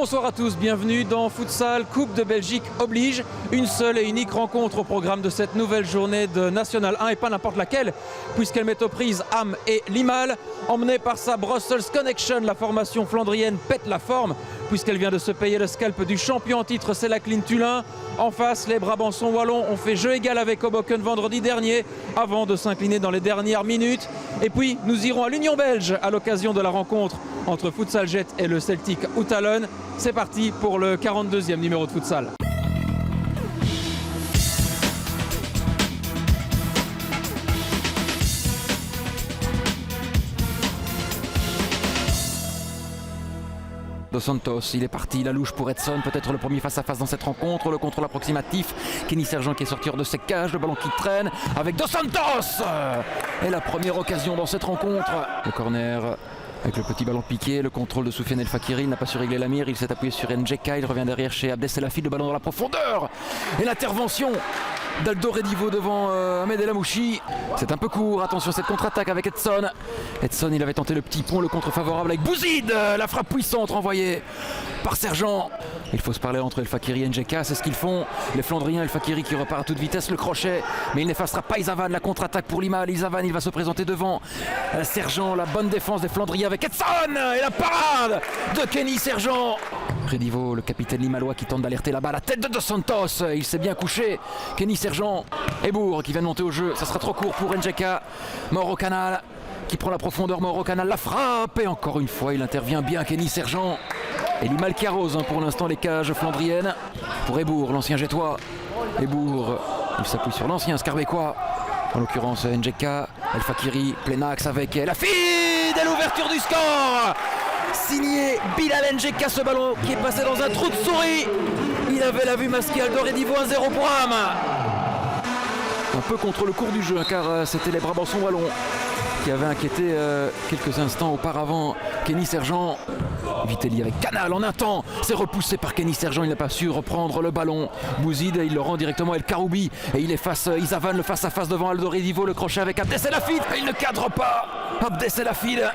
Bonsoir à tous, bienvenue dans Futsal Coupe de Belgique oblige. Une seule et unique rencontre au programme de cette nouvelle journée de National 1 et pas n'importe laquelle, puisqu'elle met aux prises Ham et Limal. Emmenée par sa Brussels Connection, la formation flandrienne pète la forme puisqu'elle vient de se payer le scalp du champion en titre, c'est la Clean Tulin. En face, les Brabançons wallons ont fait jeu égal avec Hoboken vendredi dernier avant de s'incliner dans les dernières minutes. Et puis, nous irons à l'Union belge à l'occasion de la rencontre entre Futsal Jet et le Celtic Oettalen. C'est parti pour le 42e numéro de Futsal. Dos Santos, il est parti, la louche pour Edson, peut-être le premier face-à-face dans cette rencontre, le contrôle approximatif, Kenny Sergent qui est sorti hors de ses cages, le ballon qui traîne avec Dos Santos et la première occasion dans cette rencontre. Le corner avec le petit ballon piqué, le contrôle de Soufiane El Fakiri, il n'a pas su régler la mire, il s'est appuyé sur Njeka, il revient derrière chez Abdesselafid, le ballon dans la profondeur et l'intervention d'Aldo Redivo devant Ahmed El Amouchi. C'est un peu court, attention cette contre-attaque avec Edson. Edson, il avait tenté le petit pont, le contre favorable avec Bouzid, la frappe puissante renvoyée par Sergent. Il faut se parler entre El Fakiri et Njeka, c'est ce qu'ils font. Les Flandriens, El Fakiri qui repart à toute vitesse, le crochet, mais il n'effacera pas Isavan, la contre-attaque pour Limal. Isavan, il va se présenter devant Sergent, la bonne défense des Flandriens avec Edson et la parade de Kenny Sergent. Redivo, le capitaine limalois qui tente d'alerter là-bas, la tête de Dos Santos, il s'est bien couché. Kenny Sergent et Bourg qui vient de monter au jeu, ça sera trop court pour Njeka. Mauro Canal qui prend la profondeur, Mauro Canal la frappe et encore une fois il intervient bien Kenny Sergent. Et Limal qui arrose pour l'instant les cages flandriennes. Pour Ebourg, l'ancien Gétois. Ebourg, il s'appuie sur l'ancien Scarbécois. En l'occurrence Njeka, El Fakiri, plein axe avec la fille et l'ouverture du score. Signé Bilal Njeka, ce ballon qui est passé dans un trou de souris. Il avait la vue masquée, Aldo Redivo 1-0 pour Ham. Un peu contre le cours du jeu car c'était les Brabançons wallons qui avaient inquiété quelques instants auparavant Kenny Sergent. Vitelli avec Canal en un temps, c'est repoussé par Kenny Sergent, il n'a pas su reprendre le ballon. Bouzid, il le rend directement à El Karoubi et il efface Isavan, le face-à-face devant Aldo Redivo, le crochet avec Abdesselafid, il ne cadre pas Abdesselafid.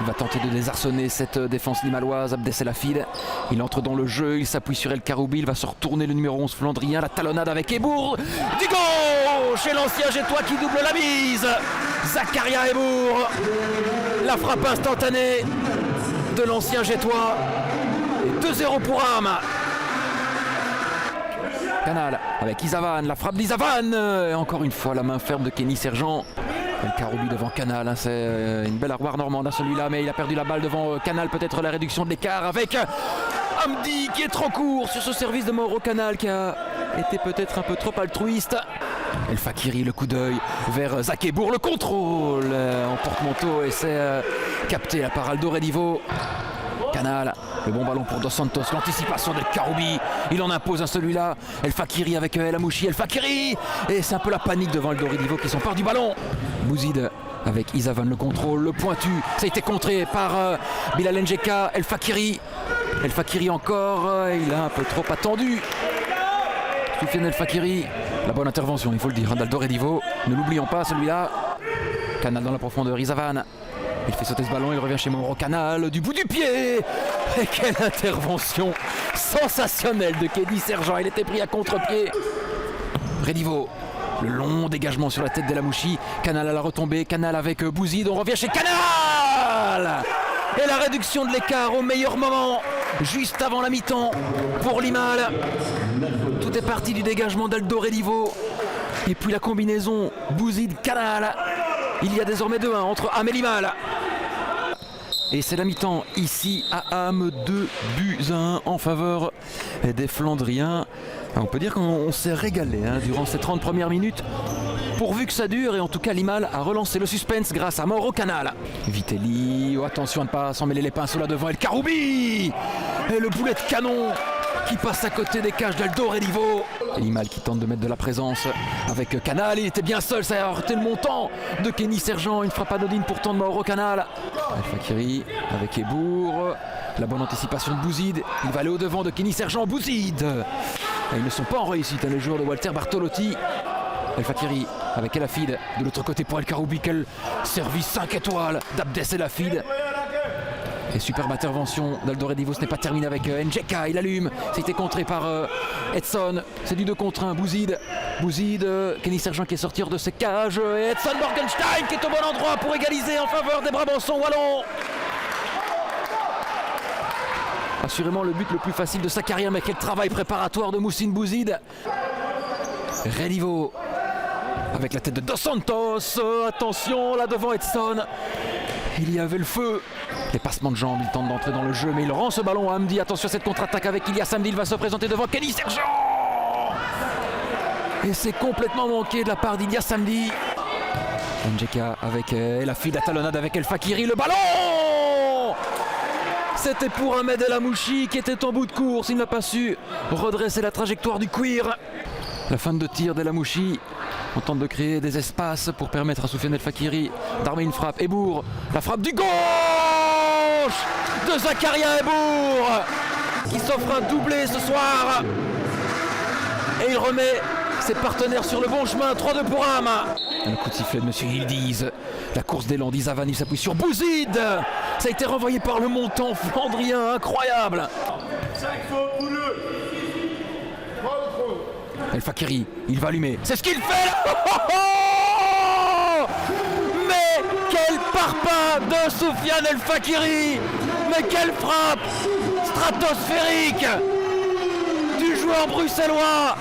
Il va tenter de désarçonner cette défense limaloise, Abdesselafid. Il entre dans le jeu, il s'appuie sur El Karoubi, il va se retourner le numéro 11 flandrien, la talonnade avec Ebourg. Du gauche et l'ancien Gétois qui double la mise. Zakaria Ebourg. La frappe instantanée de l'ancien Gétois. Et 2-0 pour Ham. Canal avec Isavan, la frappe d'Isavan. Et encore une fois la main ferme de Kenny Sergent. El Karoubi devant Canal, c'est une belle armoire normande à celui-là, mais il a perdu la balle devant Canal, peut-être la réduction de l'écart avec Hamdi qui est trop court sur ce service de Mauro Canal qui a été peut-être un peu trop altruiste. El Fakiri, le coup d'œil vers Zak Ebourg, le contrôle en porte-manteau et c'est capté là par Aldo Redivo. Canal, le bon ballon pour Dos Santos, l'anticipation d'El Karoubi, il en impose un celui-là. El Fakiri avec El Amouchi, El Fakiri, et c'est un peu la panique devant Aldo Redivo qui s'empare du ballon. Bouzid avec Isavan, le contrôle, le pointu, ça a été contré par Bilal Njeka, El Fakiri encore, il a un peu trop attendu. Soufiane El Fakiri, la bonne intervention, il faut le dire, d'Aldo Redivo, ne l'oublions pas celui-là. Canal dans la profondeur, Isavan. Il fait sauter ce ballon, il revient chez Mauro Canal du bout du pied. Et quelle intervention sensationnelle de Kenny Sergent, il était pris à contre-pied. Redivo, le long dégagement sur la tête d'El Amouchi. Canal à la retombée, Canal avec Bouzid, on revient chez Canal. Et la réduction de l'écart au meilleur moment, juste avant la mi-temps pour Limal. Tout est parti du dégagement d'Aldo Redivo. Et puis la combinaison Bouzid-Canal. Il y a désormais 2-1 entre Ham et Limal. Et c'est la mi-temps ici à Ham, 2-1 en faveur des Flandriens. On peut dire qu'on s'est régalé durant ces 30 premières minutes. Pourvu que ça dure, et en tout cas Limal a relancé le suspense grâce à Mauro Canal. Vitelli, attention à ne pas s'en mêler les pinceaux là devant El Karoubi. Et le boulet de canon qui passe à côté des cages d'Aldo Redivo. Limal qui tente de mettre de la présence avec Canal, il était bien seul, ça a heurté le montant de Kenny Sergent, une frappe anodine pourtant de Mauro Canal. El Fakiri avec Ebourg, la bonne anticipation de Bouzid, il va aller au devant de Kenny Sergent, Bouzid. Et ils ne sont pas en réussite les joueurs de Walter Bartolotti. El Fakiri avec Elafid de l'autre côté pour El Karoubi, quel service 5 étoiles d'Abdesselafid. Et superbe intervention d'Aldoredivo, ce n'est pas terminé avec Njeka, il allume, c'était contré par Edson, c'est du 2 contre 1, Bouzid, Kenny Sergent qui est sorti hors de ses cages, et Edson Morgenstein qui est au bon endroit pour égaliser en faveur des Brabançons wallons. Assurément le but le plus facile de sa carrière, mais quel travail préparatoire de Moussine Bouzid. Redivo avec la tête de Dos Santos, attention là devant Edson, il y avait le feu. Les passements de jambes, il tente d'entrer dans le jeu mais il rend ce ballon à Hamdi. Attention à cette contre-attaque avec Ilyas Hamdi, il va se présenter devant Kenny Sergent. Et c'est complètement manqué de la part d'Ilyas Hamdi. Njeka avec la fille d'Atalonade avec El Fakiri, le ballon. C'était pour Ahmed El Amouchi qui était en bout de course, il n'a pas su redresser la trajectoire du cuir. La fin de tir d'El Amouchi. On tente de créer des espaces pour permettre à Soufiane El Fakiri d'armer une frappe. Ebour, la frappe du gauche de Zakaria Ebour qui s'offre un doublé ce soir. Et il remet ses partenaires sur le bon chemin. 3-2 pour Ham. Un coup de sifflet de M. Yildiz. La course d'élan d'Izavan, il s'appuie sur Bouzid. Ça a été renvoyé par le montant flandrien, incroyable. 5 fautes ou 2. El Fakiri, il va allumer. C'est ce qu'il fait là. Mais quel parpaing de Soufiane El Fakiri. Mais quelle frappe stratosphérique du joueur bruxellois.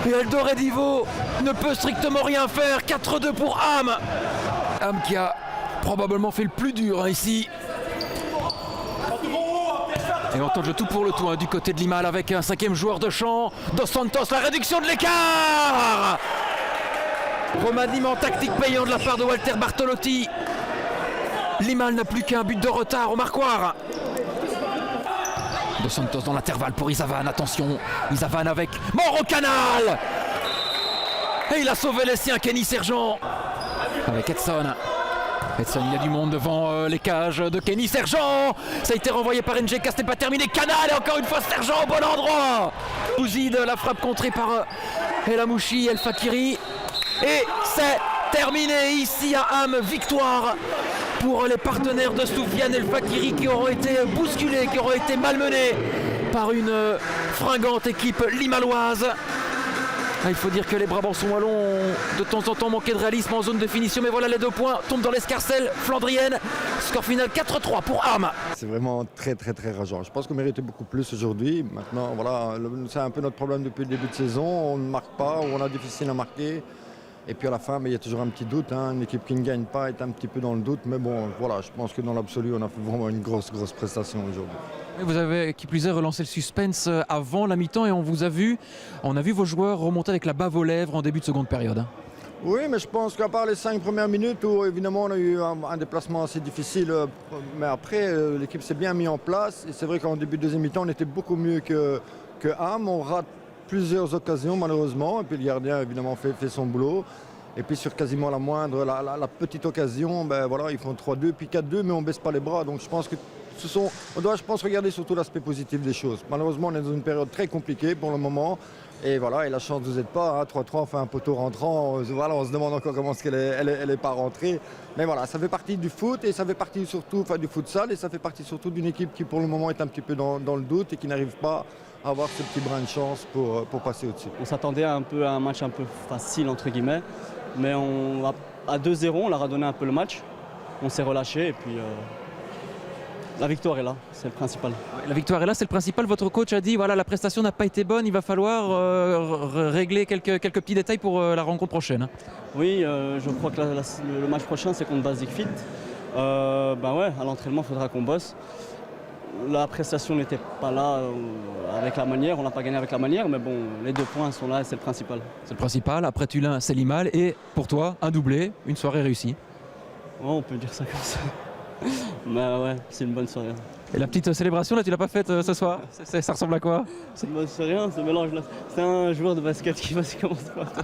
Et Aldoredivo ne peut strictement rien faire. 4-2 pour Ham. Ham qui a probablement fait le plus dur ici. Et on tente le tout pour le tout du côté de Limal avec un 5e joueur de champ. Dos Santos, la réduction de l'écart. Remaniement tactique payant de la part de Walter Bartolotti. Limal n'a plus qu'un but de retard au marquoir. Dos Santos dans l'intervalle pour Izavan, attention. Izavan avec Mauro Canal. Et il a sauvé les siens, Kenny Sergent. Avec Edson. Edson, il y a du monde devant les cages de Kenny Sergent. Ça a été renvoyé par Njeka, ce n'est pas terminé. Canal et encore une fois Sergent au bon endroit. Bouzid, la frappe contrée par El Amouchi, El Fakiri. Et c'est terminé ici à Ham. Victoire pour les partenaires de Soufiane El Fakiri qui auront été bousculés, qui auront été malmenés par une fringante équipe limaloise. Il faut dire que les Brabançons wallons ont de temps en temps manqué de réalisme en zone de finition, mais voilà, les 2 points tombent dans l'escarcelle flandrienne. Score final 4-3 pour Ham. C'est vraiment très rageant. Je pense qu'on méritait beaucoup plus aujourd'hui. Maintenant, voilà, c'est un peu notre problème depuis le début de saison. On ne marque pas, ou on a difficile à marquer. Et puis à la fin, il y a toujours un petit doute. Une équipe qui ne gagne pas est un petit peu dans le doute. Mais bon, voilà, je pense que dans l'absolu, on a fait vraiment une grosse prestation aujourd'hui. Vous avez, qui plus est, relancé le suspense avant la mi-temps et on a vu vos joueurs remonter avec la bave aux lèvres en début de seconde période. Oui, mais je pense qu'à part les 5 premières minutes où évidemment on a eu un déplacement assez difficile, mais après l'équipe s'est bien mise en place. Et c'est vrai qu'en début de deuxième mi-temps, on était beaucoup mieux que Ham. On rate plusieurs occasions malheureusement. Et puis le gardien évidemment fait son boulot. Et puis sur quasiment la moindre, la petite occasion, ben voilà, ils font 3-2 puis 4-2, mais on ne baisse pas les bras. Donc je pense que on doit, je pense, regarder surtout l'aspect positif des choses. Malheureusement, on est dans une période très compliquée pour le moment. Et voilà, et la chance ne nous aide pas. 3-3, on fait un poteau rentrant. Voilà, on se demande encore comment est-ce qu'elle n'est pas rentrée. Mais voilà, ça fait partie du foot et ça fait partie surtout du futsal. Et ça fait partie surtout d'une équipe qui pour le moment est un petit peu dans le doute et qui n'arrive pas à avoir ce petit brin de chance pour passer au-dessus. On s'attendait à un match un peu facile, entre guillemets. Mais à 2-0, on leur a donné un peu le match. On s'est relâché et puis... La victoire est là, c'est le principal. La victoire est là, c'est le principal. Votre coach a dit voilà, la prestation n'a pas été bonne, il va falloir régler quelques petits détails pour la rencontre prochaine. Oui, je crois que le match prochain c'est contre Basic Fit. Ouais, à l'entraînement il faudra qu'on bosse. La prestation n'était pas là avec la manière, on n'a pas gagné avec la manière, mais bon, les 2 points sont là et c'est le principal. C'est le principal, après Tullin, c'est Limal et pour toi, un doublé, une soirée réussie. Ouais, on peut dire ça comme ça. Bah ouais, c'est une bonne soirée. Et la petite célébration là, tu l'as pas faite ce soir? Ça ressemble à quoi? C'est une bonne soirée, ce mélange là. C'est un joueur de basket qui va se commencer par ça.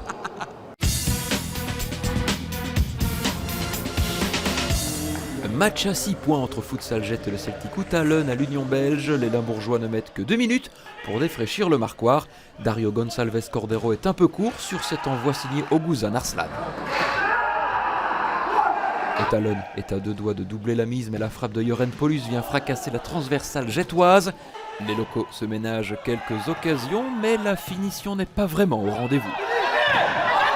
Match à 6 points entre Futsal Jet et le Celtic Outalun à l'Union belge. Les Limbourgeois ne mettent que 2 minutes pour défraîchir le marquoir. Dario Gonçalves Cordero est un peu court sur cet envoi signé Oguzhan Arslan. Othalen est à 2 doigts de doubler la mise, mais la frappe de Joren Paulus vient fracasser la transversale jettoise. Les locaux se ménagent quelques occasions, mais la finition n'est pas vraiment au rendez-vous.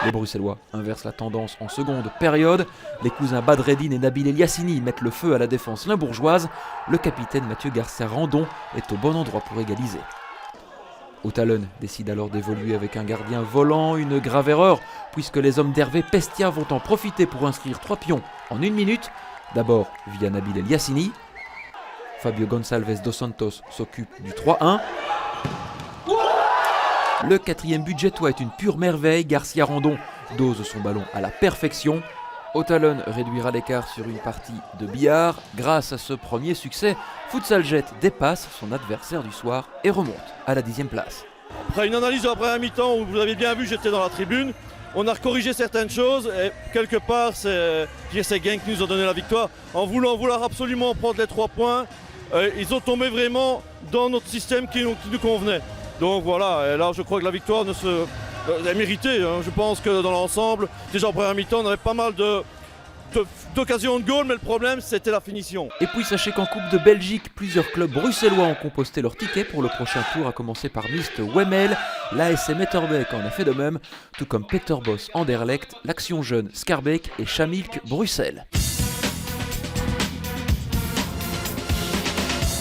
Les Bruxellois inversent la tendance en seconde période. Les cousins Badreddine et Nabil Eliassini mettent le feu à la défense limbourgeoise. Le capitaine Mathieu Garcia-Randon est au bon endroit pour égaliser. Othalen décide alors d'évoluer avec un gardien volant, une grave erreur, puisque les hommes d'Hervé Pestia vont en profiter pour inscrire 3 pions en 1 minute. D'abord via Nabil Eliassini. Fabio Gonçalves dos Santos s'occupe du 3-1. Le 4e but jettois est une pure merveille. Garcia Randon dose son ballon à la perfection. Othalen réduira l'écart sur une partie de billard. Grâce à ce premier succès, Futsal Jet dépasse son adversaire du soir et remonte à la 10e place. Après une analyse de la première mi-temps où vous avez bien vu, j'étais dans la tribune. On a corrigé certaines choses et quelque part, c'est Pierre Genk qui nous a donné la victoire. En voulant absolument prendre les 3 points, ils ont tombé vraiment dans notre système qui nous convenait. Donc voilà, et là je crois que la victoire est méritée. Hein. Je pense que dans l'ensemble, déjà en première mi-temps, on avait pas mal d'occasions de goal, mais le problème c'était la finition. Et puis sachez qu'en Coupe de Belgique, plusieurs clubs bruxellois ont composté leur ticket pour le prochain tour, à commencer par Mist Wemmel. L'ASM Etterbeek en a fait de même, tout comme Peterbos Anderlecht, l'Action Jeune Schaerbeek et Schamilk Bruxelles.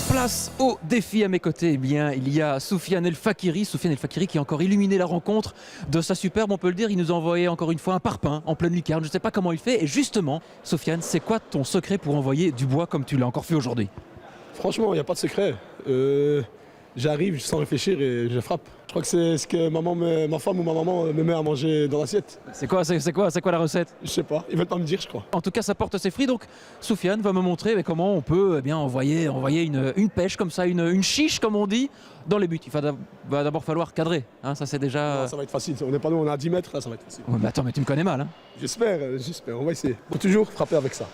Place au défi à mes côtés. Eh bien, il y a Soufiane El Fakiri. Soufiane El Fakiri qui a encore illuminé la rencontre de sa superbe, on peut le dire. Il nous a envoyé encore une fois un parpaing en pleine lucarne. Je ne sais pas comment il fait. Et justement, Soufiane, c'est quoi ton secret pour envoyer du bois comme tu l'as encore fait aujourd'hui? Franchement, il n'y a pas de secret. J'arrive sans réfléchir et je frappe. Je crois que c'est ce que ma femme ou ma maman me met à manger dans l'assiette. C'est quoi la recette? Je sais pas, ils veulent pas me dire, je crois. En tout cas, ça porte ses fruits. Donc, Soufiane va me montrer comment on peut envoyer une pêche comme ça, une chiche comme on dit, dans les buts. Il va d'abord falloir cadrer. Hein, ça c'est déjà. Non, ça va être facile. On n'est pas nous, on est à 10 mètres, là, ça va être facile. Ouais, mais attends, mais tu me connais mal. Hein. J'espère. On va essayer. Faut toujours frapper avec ça.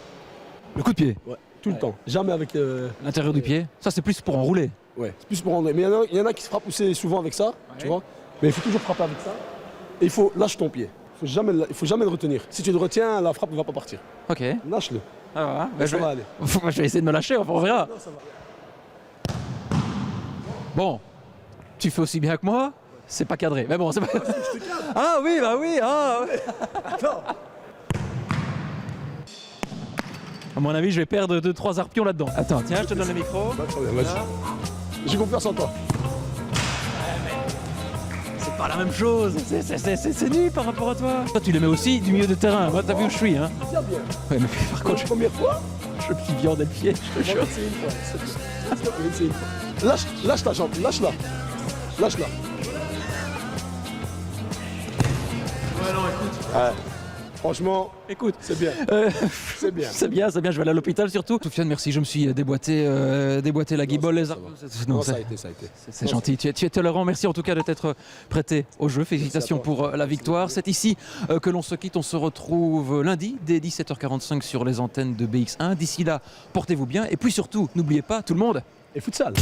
Le coup de pied. Ouais, tout le temps. Jamais avec l'intérieur du pied. Ça, c'est plus pour enrouler. Ouais, c'est plus pour enrouler. Mais il y en a qui se frappent aussi souvent avec ça, tu vois. Mais il faut toujours frapper avec ça. Et il faut lâcher ton pied. Il faut jamais le retenir. Si tu le retiens, la frappe ne va pas partir. Ok. Lâche-le. Ah, ça va aller. Je vais essayer de me lâcher, on verra. Non, ça va. Bon, tu fais aussi bien que moi. C'est pas cadré. Mais bon, c'est pas. Ah oui, bah oui. Ah. Attends. À mon avis, je vais perdre 2-3 arpions là-dedans. Attends, tiens, je te donne le micro. Vas-y. J'ai confiance en toi. C'est pas la même chose. C'est nul par rapport à toi. Toi, tu les mets aussi du milieu de terrain. Moi, t'as vu où je suis, hein. Tiens bien. Ouais, mais par contre, La première fois, je plie viande et le pied. Je te jure. c'est une fois. Lâche ta jambe, lâche-la. Lâche-la. Ouais, non, écoute. Franchement, Écoute, c'est bien. C'est bien. c'est bien, je vais aller à l'hôpital surtout. Soufiane, merci, je me suis déboîté la guibole. Non, ça a été. c'est gentil, tu es tolérant, merci en tout cas de t'être prêté au jeu. Félicitations pour la victoire. C'est ici que l'on se quitte, on se retrouve lundi dès 17h45 sur les antennes de BX1. D'ici là, portez-vous bien et puis surtout, n'oubliez pas tout le monde. Et futsal.